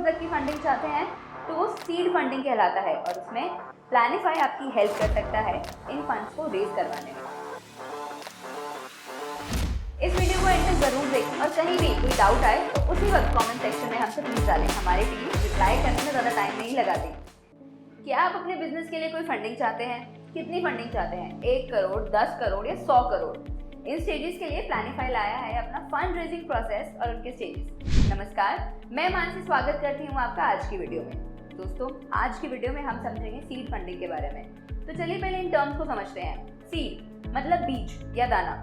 तक की फंडिंग चाहते हैं तो वो सीड फंडिंग कहलाता है और उसमें प्लानिफाई आपकी हेल्प कर सकता है इन फंड्स को रेज करवाने में। इस वीडियो को एंड तक जरूर देखें और कहीं भी कोई डाउट आए तो उसी वक्त कमेंट सेक्शन में हमसे पूछ डालें। हमारी टीम रिप्लाई करने में ज़्यादा टाइम नहीं लगाती। क्या आप अपने बिजनेस के लिए कोई फंडिंग चाहते हैं? कितनी फंडिंग चाहते हैं? 1 करोड़, 10 करोड़ या 100 करोड़? इन स्टेजेस के लिए प्लानिफाई लाया है अपना फंड रेजिंग प्रोसेस और उनके स्टेजेस। नमस्कार, मैं मानसी स्वागत करती हूँ आपका आज की वीडियो में। दोस्तों, आज की वीडियो में हम समझेंगे सीड फंडिंग के बारे में। तो चलिए पहले इन टर्म्स को समझते हैं। सीड मतलब बीज या दाना,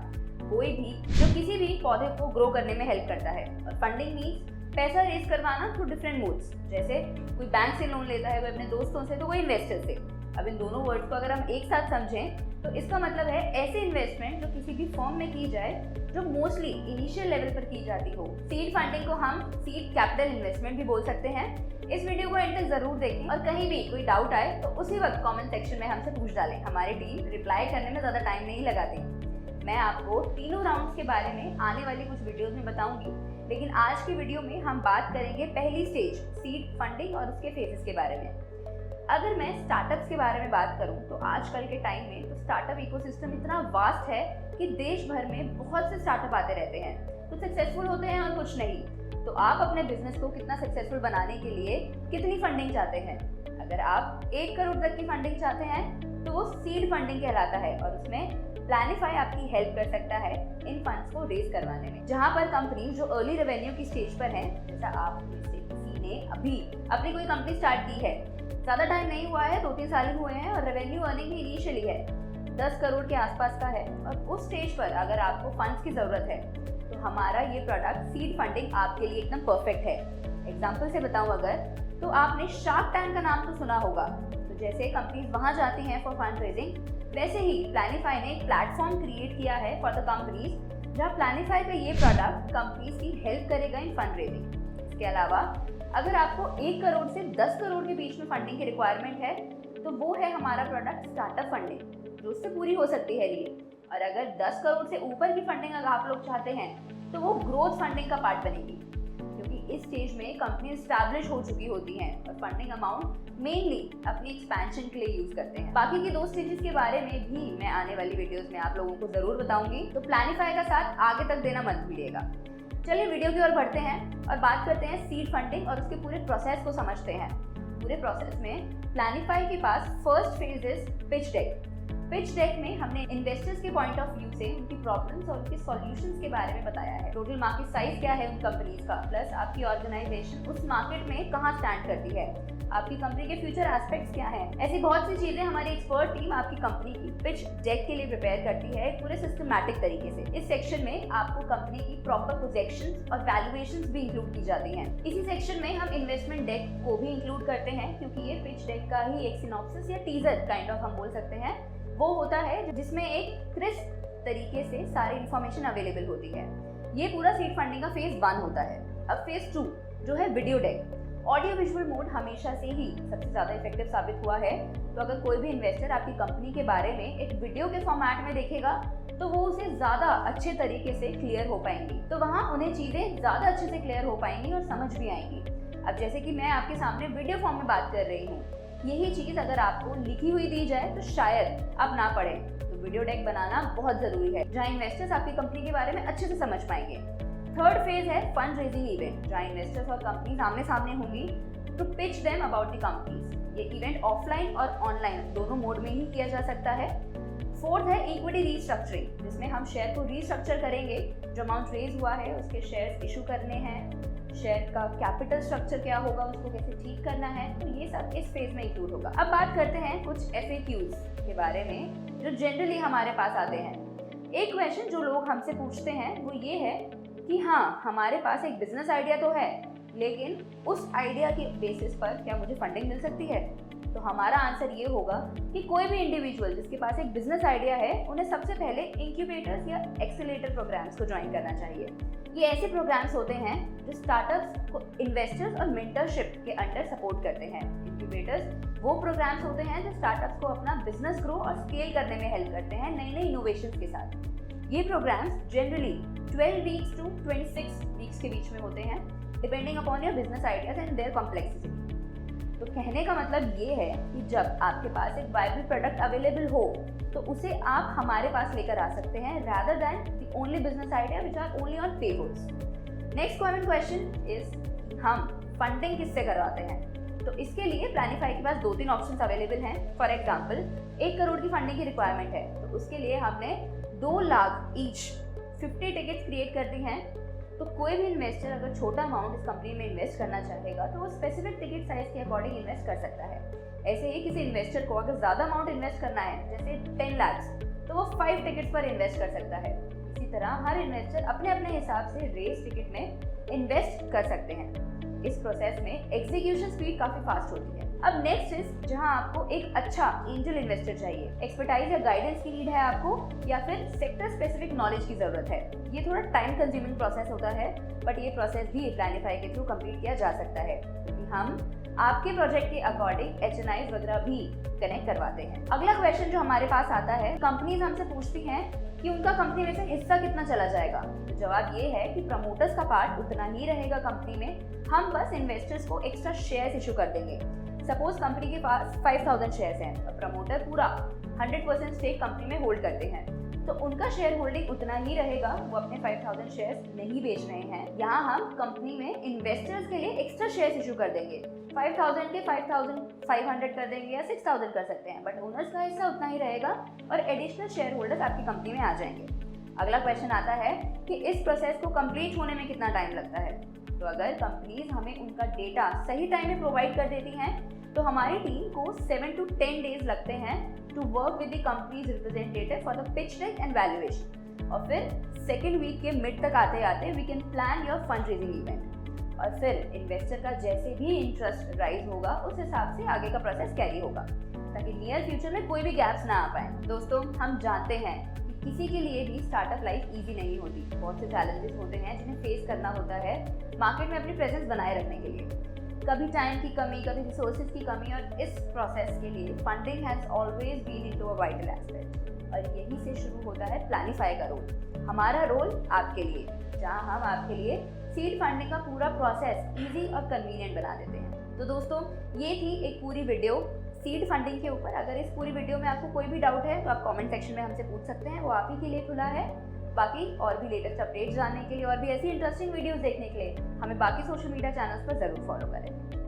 कोई भी जो किसी भी पौधे को ग्रो करने में हेल्प करता है। और फंडिंग मीन्स पैसा रेज करवाना थ्रू डिफरेंट मोड्स, जैसे कोई बैंक से लोन लेता है, कोई अपने दोस्तों से, तो कोई इन्वेस्टर से। अब इन दोनों वर्ड्स को अगर हम एक साथ समझें तो इसका मतलब है ऐसे इन्वेस्टमेंट जो किसी भी फर्म में की जाए जो मोस्टली इनिशियल लेवल पर की जाती हो। सीड फंडिंग को हम सीड कैपिटल इन्वेस्टमेंट भी बोल सकते हैं। इस वीडियो को एंड तक जरूर देखें और कहीं भी कोई डाउट आए तो उसी वक्त कमेंट सेक्शन में हमसे पूछ डालें। हमारी टीम रिप्लाई करने में ज़्यादा टाइम नहीं लगाती। मैं आपको तीनों राउंड्स के बारे में आने वाली कुछ वीडियोस में बताऊंगी, लेकिन आज की वीडियो में हम बात करेंगे पहली स्टेज सीड फंडिंग और उसके फेजेस के बारे में। अगर मैं स्टार्टअप्स के बारे में बात करूं तो आजकल के टाइम में तो स्टार्टअप इकोसिस्टम इतना वास्ट है कि देश भर में बहुत से स्टार्टअप आते रहते हैं। कुछ सक्सेसफुल होते हैं और कुछ नहीं। तो आप अपने बिजनेस को कितना सक्सेसफुल बनाने के लिए कितनी फंडिंग चाहते हैं? अगर आप 1 करोड़ तक की फंडिंग चाहते हैं तो वो सीड फंडिंग कहलाता है और उसमें प्लानिफाई आपकी हेल्प कर सकता है इन फंड्स को रेज करवाने में। जहां पर कंपनी जो अर्ली रेवेन्यू की स्टेज पर है, जैसा आप में से किसी ने अभी अपनी कोई कंपनी स्टार्ट की है, ज़्यादा टाइम नहीं हुआ है, 2-3 साल ही हुए हैं और रेवेन्यू अर्निंग भी इनिशियली है 10 करोड़ के आसपास का है, और उस स्टेज पर अगर आपको फंड्स की ज़रूरत है तो हमारा ये प्रोडक्ट सीड फंडिंग आपके लिए एकदम परफेक्ट है। एग्जाम्पल से बताऊँ अगर, तो आपने शार्क टैंक का नाम तो सुना होगा। तो जैसे कंपनीज वहाँ जाती हैं फॉर फंड रेजिंग, वैसे ही प्लानिफाई ने एक प्लेटफॉर्म क्रिएट किया है फॉर द कंपनीज, जहाँ प्लानिफाई का ये प्रोडक्ट कंपनीज की हेल्प करेगा इन फंड रेजिंग। इसके अलावा अगर आपको 1 करोड़ से 10 करोड़ के बीच में फंडिंग की रिक्वायरमेंट है तो वो है हमारा प्रोडक्ट स्टार्टअप फंडिंग, जो उससे पूरी हो सकती है लिए। और अगर 10 करोड़ से ऊपर की फंडिंग अगर आप लोग चाहते हैं तो वो ग्रोथ फंडिंग का पार्ट बनेगी, क्योंकि इस स्टेज में कंपनी एस्टैब्लिश हो चुकी होती हैं और फंडिंग अमाउंट मेनली अपनी एक्सपेंशन के लिए यूज करते हैं। बाकी की 2 स्टेजेस के बारे में भी मैं आने वाली वीडियोस में आप लोगों को जरूर बताऊंगी, तो प्लानिफाई का साथ आगे तक देना मत भूलिएगा। चलिए वीडियो की ओर बढ़ते हैं और बात करते हैं सीड फंडिंग और उसके पूरे प्रोसेस को समझते हैं। पूरे प्रोसेस में प्लानिफाई के पास first phase is pitch deck. Pitch deck में हमने इन्वेस्टर्स के पॉइंट ऑफ व्यू से उनकी प्रॉब्लम्स और उनके सॉल्यूशंस के बारे में बताया है। टोटल मार्केट साइज क्या है उन कंपनीज का, प्लस आपकी ऑर्गेनाइजेशन उस मार्केट में कहाँ स्टैंड करती है, आपकी कंपनी के फ्यूचर एस्पेक्ट्स क्या हैं। ऐसी बहुत सी चीजें हमारी एक्सपर्ट टीम आपकी कंपनी की पिच डेक के लिए प्रिपेयर करती है पूरे सिस्टमैटिक तरीके से। इस सेक्शन में आपको कंपनी की प्रॉपर प्रोजेक्शंस और वैल्यूएशंस भी इंक्लूड की जाती हैं। इसी सेक्शन में हम इन्वेस्टमेंट डेक को भी इंक्लूड करते हैं, क्योंकि ये पिच डेक का ही एक सिनॉप्सिस या टीजर काइंड ऑफ हम बोल सकते हैं। वो होता है जिसमें एक क्रिस्प तरीके से सारी इन्फॉर्मेशन अवेलेबल होती है। ये पूरा सीड फंडिंग का फेज 1 होता है। अब फेज 2 जो है video deck. Audio visual mode हमेशा से ही सबसे ज़्यादा इफेक्टिव साबित हुआ है। तो अगर कोई भी इन्वेस्टर आपकी कंपनी के बारे में एक वीडियो के फॉर्मेट में देखेगा तो वो उसे ज़्यादा अच्छे तरीके से क्लियर हो पाएंगी, तो वहाँ उन्हें चीज़ें ज़्यादा अच्छे से क्लियर हो पाएंगी और समझ भी आएंगी। अब जैसे कि मैं आपके सामने वीडियो फॉर्म में बात कर रही हूँ, यही चीज़ अगर आपको लिखी हुई दी जाए तो शायद आप ना पढ़ें। तो वीडियो डेक बनाना बहुत ज़रूरी है, जहाँ इन्वेस्टर्स आपकी कंपनी के बारे में अच्छे से समझ पाएंगे। थर्ड फेज है फंड रेजिंग इवेंट, जहाँ इन्वेस्टर्स और कंपनीज आमने सामने होंगी to pitch them about the companies. ये इवेंट ऑफलाइन और ऑनलाइन दोनों मोड में ही किया जा सकता है। फोर्थ है इक्विटी रीस्ट्रक्चरिंग, जिसमें हम शेयर को रीस्ट्रक्चर करेंगे। जो अमाउंट रेज हुआ है उसके शेयर्स इशू करने हैं, शेयर का कैपिटल स्ट्रक्चर क्या होगा, उसको कैसे ठीक करना है, तो ये सब इस फेज में इंक्लूड होगा। अब बात करते हैं कुछ FAQs के बारे में जो जनरली हमारे पास आते हैं। एक क्वेश्चन जो लोग हमसे पूछते हैं वो ये है कि हाँ, हमारे पास एक बिजनेस आइडिया तो है, लेकिन उस आइडिया के बेसिस पर क्या मुझे फंडिंग मिल सकती है? तो हमारा आंसर ये होगा कि कोई भी इंडिविजुअल जिसके पास एक बिजनेस आइडिया है, उन्हें सबसे पहले इंक्यूबेटर्स या एक्सीलरेटर प्रोग्राम्स को ज्वाइन करना चाहिए। ये ऐसे प्रोग्राम्स होते हैं जो स्टार्टअप्स को इन्वेस्टर्स और मेंटरशिप के अंडर सपोर्ट करते हैं। इंक्यूबेटर्स वो प्रोग्राम्स होते हैं जो स्टार्टअप्स को अपना बिजनेस ग्रो और स्केल करने में हेल्प करते हैं नई नई इनोवेशंस के साथ। ये programmes generally 12 weeks to 26 weeks के बीच में होते हैं। Depending upon your business ideas and their complexity. तो कहने का मतलब ये है कि जब आपके पास एक वायबल प्रोडक्ट अवेलेबल हो तो उसे आप हमारे पास लेकर आ सकते हैं rather than the only business idea which are only on papers। Next common question is हम फंडिंग किससे करवाते हैं? तो इसके लिए प्लानिफाई के पास 2-3 ऑप्शंस अवेलेबल हैं। फॉर एग्जांपल 1 करोड़ की फंडिंग की रिक्वायरमेंट है तो उसके लिए हमने 2 लाख ईच 50 टिकट्स क्रिएट कर दी हैं। तो कोई भी इन्वेस्टर अगर छोटा अमाउंट इस कंपनी में इन्वेस्ट करना चाहेगा तो वो स्पेसिफिक टिकट साइज के अकॉर्डिंग इन्वेस्ट कर सकता है। ऐसे ही किसी इन्वेस्टर को अगर ज़्यादा अमाउंट इन्वेस्ट करना है जैसे 10 लाख तो वो 5 टिकट्स पर इन्वेस्ट कर सकता है। इसी तरह हर इन्वेस्टर अपने अपने हिसाब से रेस टिकट में इन्वेस्ट कर सकते हैं। इस प्रोसेस में एग्जीक्यूशन स्पीड काफ़ी फास्ट होती है। अब नेक्स्ट इज जहां आपको एक अच्छा एंजल इन्वेस्टर चाहिए, एक्सपर्टाइज या गाइडेंस की नीड है आपको या फिर सेक्टर स्पेसिफिक नॉलेज की जरूरत है। ये थोड़ा टाइम कंज्यूमिंग प्रोसेस होता है बट ये प्रोसेस भी प्लानिफाई के थ्रू कंप्लीट किया जा सकता है क्योंकि हम आपके प्रोजेक्ट के अकॉर्डिंग HNIs वगैरह भी कनेक्ट करवाते हैं। अगला क्वेश्चन जो हमारे पास आता है, कंपनीज हमसे पूछती हैं कि उनका कंपनी में से हिस्सा कितना चला जाएगा। तो जवाब ये है कि प्रमोटर्स का पार्ट उतना ही रहेगा कंपनी में, हम बस इन्वेस्टर्स को एक्स्ट्रा शेयर्स इशू कर देंगे। सपोज कंपनी के पास 5000 शेयर्स हैं और प्रमोटर पूरा 100% स्टेक कंपनी में होल्ड करते हैं तो उनका शेयर होल्डिंग उतना ही रहेगा, वो अपने 5000 शेयर्स नहीं बेच रहे हैं। यहाँ हम कंपनी में इन्वेस्टर्स के लिए एक्स्ट्रा शेयर्स इशू कर देंगे, 5000 के 5500 कर देंगे या 6000 कर सकते हैं, बट ओनर्स का हिस्सा उतना ही रहेगा और एडिशनल शेयर होल्डर्स आपकी कंपनी में आ जाएंगे। अगला क्वेश्चन आता है कि इस प्रोसेस को कंप्लीट होने में कितना टाइम लगता है। तो अगर कंपनीज हमें उनका डेटा सही टाइम में प्रोवाइड कर देती हैं तो हमारी टीम को 7 to 10 डेज लगते हैं to work with the companies representative for the pitch deck and valuation. और फिर सेकेंड वीक के मिड तक आते आते we can plan your fund raising event और फिर इन्वेस्टर का जैसे भी इंटरेस्ट राइज होगा उस हिसाब से आगे का प्रोसेस कैरी होगा ताकि नियर फ्यूचर में कोई भी गैप्स ना आ पाए। दोस्तों, हम जानते हैं कि किसी के लिए भी स्टार्टअप लाइफ ईजी नहीं होती, बहुत से चैलेंजेस होते हैं जिन्हें फेस करना होता है मार्केट में अपनी प्रेजेंस बनाए रखने के लिए। कभी टाइम की कमी, कभी रिसोर्सेज की कमी और इस प्रोसेस के लिए funding has always been into a vital aspect और यहीं से शुरू होता है प्लानिफाई का रोल। हमारा रोल आपके लिए, जहां हम आपके लिए सीड फंडिंग का पूरा प्रोसेस इजी और कन्वीनियंट बना देते हैं। तो दोस्तों, ये थी एक पूरी वीडियो सीड फंडिंग के ऊपर। अगर इस पूरी वीडियो में आपको कोई भी डाउट है तो आप कमेंट सेक्शन में हमसे पूछ सकते हैं, वो आप ही के लिए खुला है। बाकी और भी लेटेस्ट अपडेट्स जानने के लिए और भी ऐसी इंटरेस्टिंग वीडियोस देखने के लिए हमें बाकी सोशल मीडिया चैनल्स पर ज़रूर फॉलो करें।